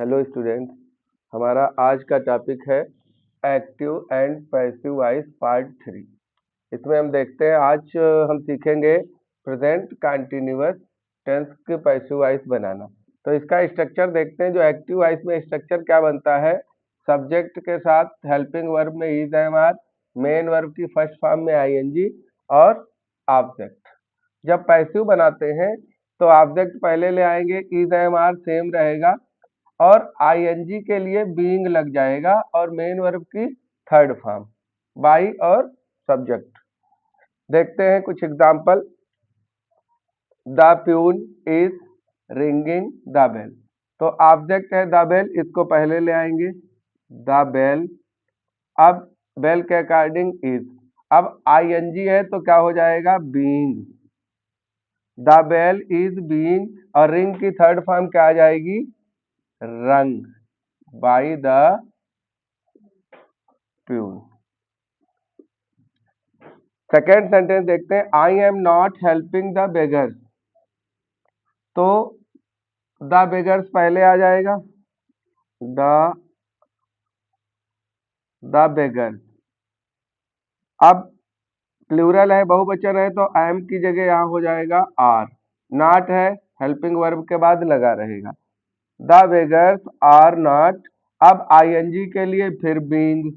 Hello students, हमारा आज का टॉपिक है active and passive voice part 3। इसमें हम देखते हैं आज हम सीखेंगे प्रेजेंट कंटिन्यूअस टेंस के पैसिव वॉइस बनाना। तो इसका स्ट्रक्चर देखते हैं। जो एक्टिव वॉइस में स्ट्रक्चर क्या बनता है, सब्जेक्ट के साथ हेल्पिंग वर्ब में is am are, main verb की फर्स्ट फॉर्म में आईएनजी और ऑब्जेक्ट। जब पैसिव बनाते हैं तो ऑब्जेक्ट पहले ले आएंगे, इज एम आर सेम रहेगा और आईएनजी के लिए बीइंग लग जाएगा और मेन वर्ब की थर्ड फॉर्म बाई और सब्जेक्ट। देखते हैं कुछ example. The peon is ringing the bell, तो ऑब्जेक्ट है द बेल, इसको पहले ले आएंगे द बेल। अब बेल के अकॉर्डिंग इज, अब आईएनजी है तो क्या हो जाएगा being. The bell is being और रिंग की थर्ड फॉर्म क्या आ जाएगी rung by the peon. Second sentence देखते हैं, I am not helping the beggars, तो द बेगर्स पहले आ जाएगा द बेगर्स। अब प्लूरल है, बहुवचन है, तो एम की जगह यहां हो जाएगा आर। नॉट है, हेल्पिंग वर्ब के बाद लगा रहेगा। द बेगर्स आर नॉट, अब आईएनजी के लिए फिर being,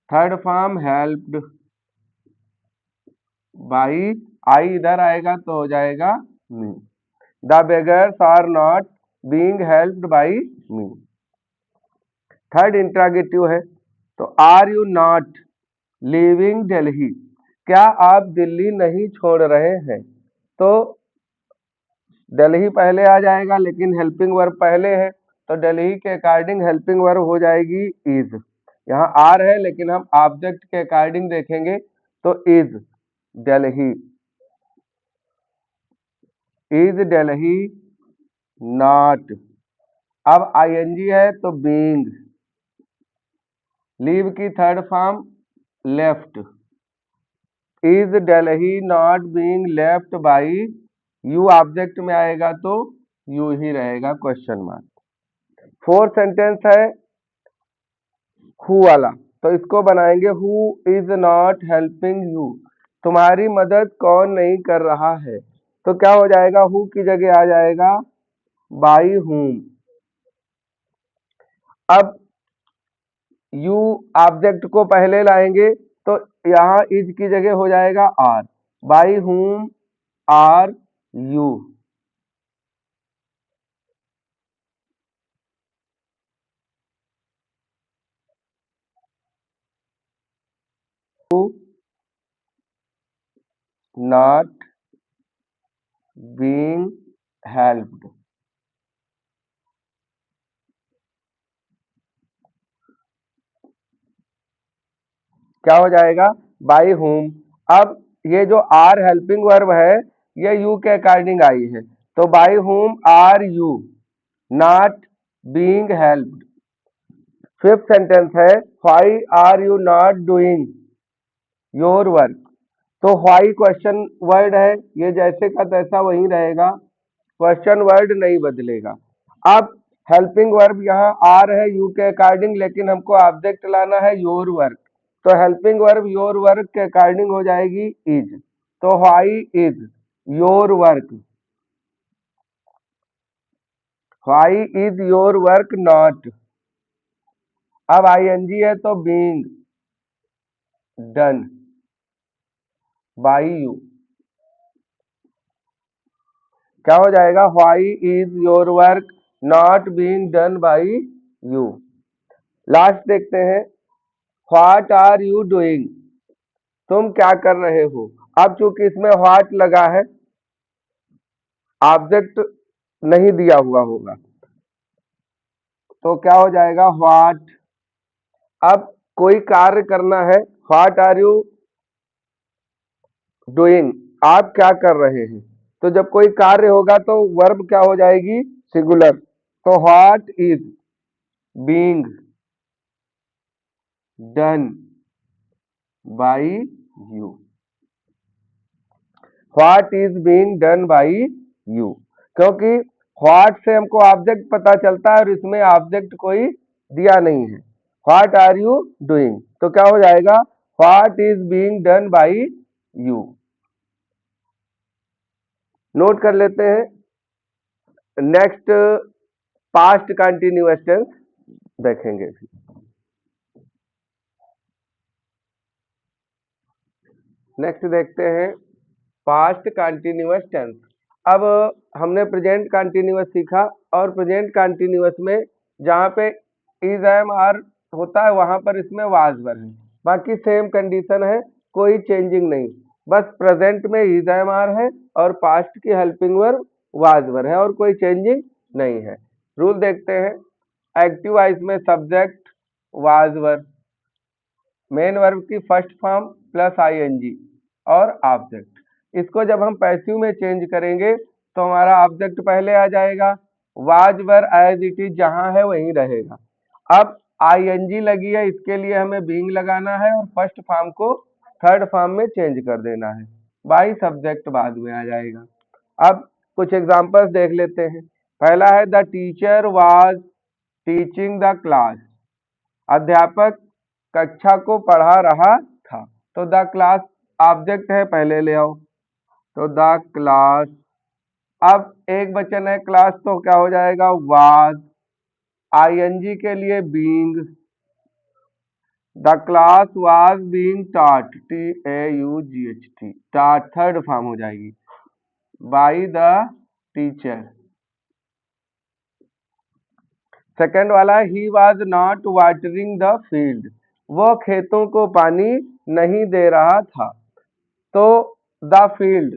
third form helped by, I इधर आएगा तो हो जाएगा me. The beggars are not being helped by me. Third interrogative है, तो are you not leaving Delhi, क्या आप दिल्ली नहीं छोड़ रहे हैं, तो दिल्ली पहले आ जाएगा लेकिन हेल्पिंग वर्ब पहले है, तो दिल्ली के अकॉर्डिंग हेल्पिंग वर्ब हो जाएगी इज। यहाँ आर है लेकिन हम ऑब्जेक्ट के अकॉर्डिंग देखेंगे तो is Delhi, is Delhi not. अब आईएनजी है तो बीइंग, लीव की third form left, is Delhi not being left by you, object में आएगा तो यू ही रहेगा क्वेश्चन मार्क। फोर्थ सेंटेंस है हु वाला, तो इसको बनाएंगे who is not helping you, तुम्हारी मदद कौन नहीं कर रहा है, तो क्या हो जाएगा हु की जगह आ जाएगा बाई हुम। अब यू ऑब्जेक्ट को पहले लाएंगे तो यहाँ इज की जगह हो जाएगा are, by whom are you. Not being helped, क्या हो जाएगा बाई हुम। अब ये जो आर हेल्पिंग वर्ब है ये यू के अकॉर्डिंग आई है, तो by whom are you not being helped. Fifth sentence है why are you not doing your work, तो व्हाई क्वेश्चन वर्ड है, ये जैसे का तैसा वही रहेगा, क्वेश्चन वर्ड नहीं बदलेगा। अब हेल्पिंग वर्ब यहाँ आर है यू के अकॉर्डिंग, लेकिन हमको ऑब्जेक्ट लाना है योर वर्क, तो हेल्पिंग वर्ब योर वर्क के अकॉर्डिंग हो जाएगी इज, तो why is your work, why is your work not. अब आईएनजी है तो बीइंग डन बाई यू, क्या हो जाएगा why is your work not being done by you. Last देखते हैं, व्हाट आर यू डूइंग, तुम क्या कर रहे हो। अब चूंकि इसमें व्हाट लगा है, ऑब्जेक्ट नहीं दिया हुआ होगा, तो क्या हो जाएगा व्हाट। अब कोई कार्य करना है, व्हाट आर यू डूइंग, आप क्या कर रहे हैं, तो जब कोई कार्य होगा तो वर्ब क्या हो जाएगी सिंगुलर, तो what is being done by you, what is being done by you, क्योंकि व्हाट से हमको ऑब्जेक्ट पता चलता है और इसमें ऑब्जेक्ट कोई दिया नहीं है। व्हाट आर यू डूइंग, तो क्या हो जाएगा, what is being done by you. Note कर लेते हैं। नेक्स्ट पास्ट कंटिन्यूअस टेंस देखेंगे। नेक्स्ट देखते हैं पास्ट कंटिन्यूअस टेंस। अब हमने प्रेजेंट कंटिन्यूअस सीखा और प्रेजेंट कंटिन्यूअस में जहाँ पे इज एम आर होता है वहां पर इसमें वाज वर है, बाकी सेम कंडीशन है, कोई चेंजिंग नहीं। बस प्रेजेंट में इज एम आर है और पास्ट की हेल्पिंग वर्ब वाज वर है और कोई चेंजिंग नहीं है। रूल देखते हैं। एक्टिव वॉइस में subject was were, main verb की फर्स्ट फॉर्म प्लस आईएनजी और ऑब्जेक्ट। इसको जब हम पैसिव में चेंज करेंगे तो हमारा ऑब्जेक्ट पहले आ जाएगा, was were as it is जहां है वहीं रहेगा। अब आईएनजी लगी है, इसके लिए हमें बीइंग लगाना है और फर्स्ट फॉर्म को थर्ड फॉर्म में चेंज कर देना है, बाई सब्जेक्ट बाद में आ जाएगा। अब कुछ एग्जांपल्स देख लेते हैं। पहला है the teacher was teaching the class, अध्यापक कक्षा को पढ़ा रहा था। तो द क्लास ऑब्जेक्ट है, पहले ले आओ, तो द क्लास। अब एक वचन है क्लास, तो क्या हो जाएगा, वाज। आईएनजी के लिए being, the class was being taught, TAUGHT, taught third form हो जाएगी, बाई द टीचर। सेकंड वाला he was not watering the field, वो खेतों को पानी नहीं दे रहा था। तो द फील्ड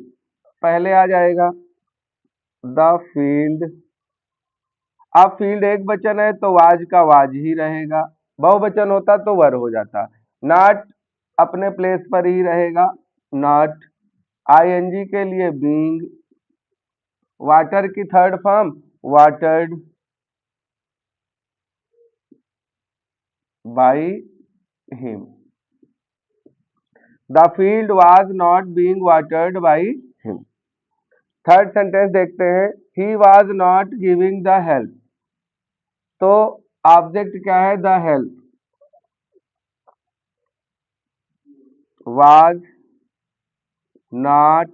पहले आ जाएगा, द फील्ड। अब फील्ड एक वचन है तो वाज का वाज ही रहेगा, बहुवचन होता तो वर हो जाता। नॉट अपने प्लेस पर ही रहेगा, नॉट। आईएनजी के लिए बीइंग, वाटर की third form watered, by him. The field was not being watered by him. Third sentence देखते हैं, he was not giving the help. तो ऑब्जेक्ट क्या है, the help, was not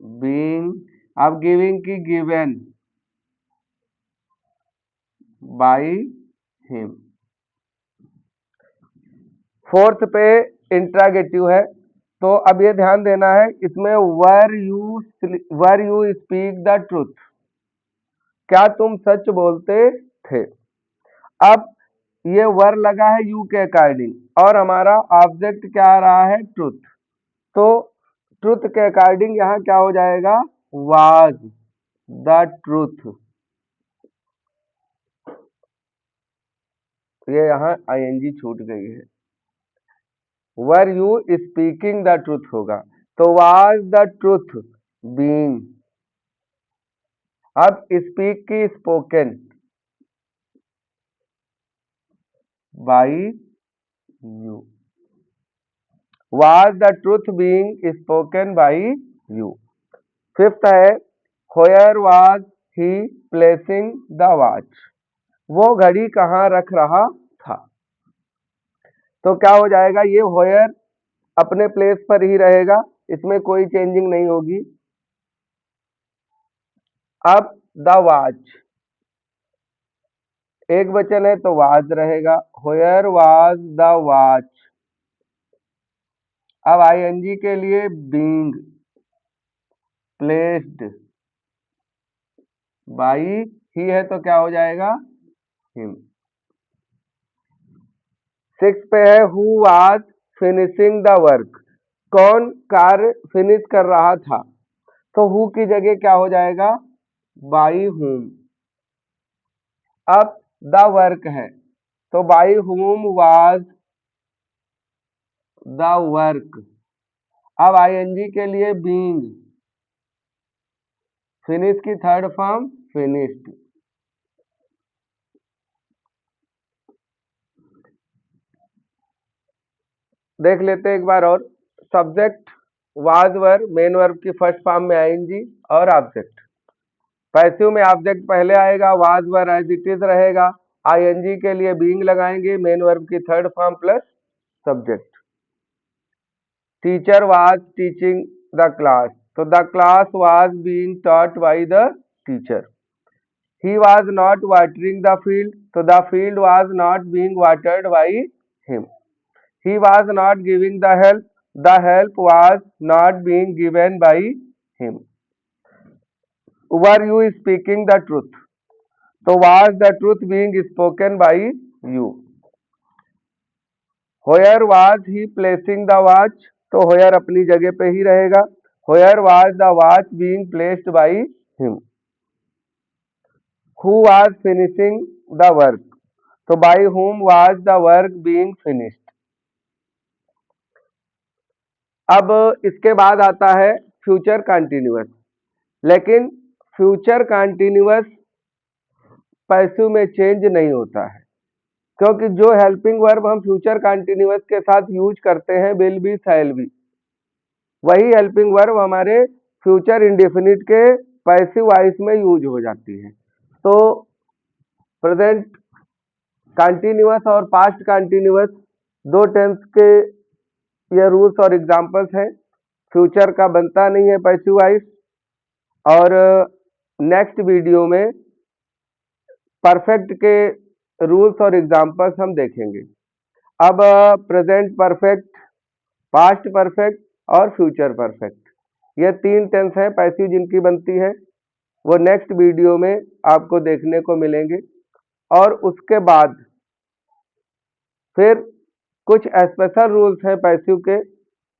being, अब giving की गिवन, बाई हिम। फोर्थ पे interrogative है, तो अब ये ध्यान देना है, इसमें were you speak the truth, क्या तुम सच बोलते थे। अब ये वर लगा है यू के अकॉर्डिंग और हमारा ऑब्जेक्ट क्या आ रहा है, ट्रूथ। तो ट्रूथ के अकॉर्डिंग यहाँ क्या हो जाएगा, वाज द ट्रूथ। ये यहाँ आईएनजी छूट गई है, were you speaking the truth होगा, तो वाज द ट्रूथ बीइंग। अब स्पीक की spoken, by you, was the truth being spoken by you. Fifth है, where was he placing the watch, वो घड़ी कहाँ रख रहा था। तो क्या हो जाएगा, ये व्हेयर अपने प्लेस पर ही रहेगा, इसमें कोई चेंजिंग नहीं होगी। अब द वॉच एक वचन है तो वाज रहेगा, व्हेयर वाज द वॉच। अब आईएनजी के लिए बीइंग, प्लेस्ड, बाई ही है तो क्या हो जाएगा, हिम। सिक्स पे है, who was finishing the work, कौन कार्य फिनिश कर रहा था। तो हु की जगह क्या हो जाएगा, बाई हुम। अब द वर्क है तो by whom was the work. अब आईएनजी के लिए बीइंग, फिनिश की थर्ड फॉर्म फिनिश्ड। देख लेते हैं एक बार और। Subject was were, main verb की फर्स्ट फॉर्म में आईएनजी और ऑब्जेक्ट। पैसिव में ऑब्जेक्ट पहले आएगा, was were as it is रहेगा, आईएनजी के लिए बीइंग लगाएंगे, मेन वर्ब की third form plus subject. Teacher was teaching the class, तो the class was being taught by the teacher. He was not watering the field, so the field was not being watered by him. He was not giving the help was not being given by him. Were you speaking the truth? So was the truth being spoken by you? Where was he placing the watch? तो where अपनी जगह पे ही रहेगा। Where was the watch being placed by him? Who was finishing the work? तो by whom was the work being finished? अब इसके बाद आता है फ्यूचर कंटिन्यूअस, लेकिन फ्यूचर कंटिन्यूअस पैसिव में चेंज नहीं होता है, क्योंकि जो हेल्पिंग वर्ब हम फ्यूचर कंटिन्यूअस के साथ यूज करते हैं विल बी, शैल बी, वही हेल्पिंग वर्ब हमारे फ्यूचर इंडेफिनिट के पैसिव वॉइस में यूज हो जाती है। तो प्रेजेंट कंटिन्यूअस और पास्ट कंटिन्यूअस दो टेंस के ये रूल्स और एग्जांपल्स हैं। फ्यूचर का बनता नहीं है पैसिव वॉइस, और नेक्स्ट वीडियो में परफेक्ट के रूल्स और एग्जांपल्स हम देखेंगे। अब प्रेजेंट परफेक्ट, पास्ट परफेक्ट और फ्यूचर परफेक्ट, ये तीन टेंस हैं पैसिव जिनकी बनती है, वो नेक्स्ट वीडियो में आपको देखने को मिलेंगे। और उसके बाद फिर कुछ स्पेशल रूल्स हैं पैसिव के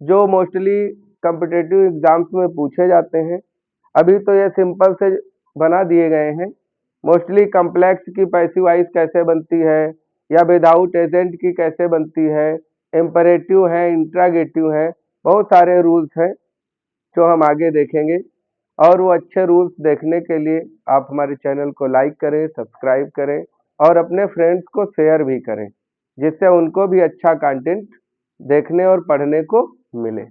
जो मोस्टली कॉम्पिटिटिव एग्जाम्स में पूछे जाते हैं। अभी तो ये सिंपल से बना दिए गए हैं। मोस्टली कॉम्प्लेक्स की पैसिव वॉइस कैसे बनती है, या विदाउट एजेंट की कैसे बनती है, इम्परेटिव है, इंट्रागेटिव है, बहुत सारे रूल्स हैं जो हम आगे देखेंगे। और वो अच्छे रूल्स देखने के लिए आप हमारे चैनल को लाइक करें, सब्सक्राइब करें और अपने फ्रेंड्स को शेयर भी करें, जिससे उनको भी अच्छा कंटेंट देखने और पढ़ने को मिले।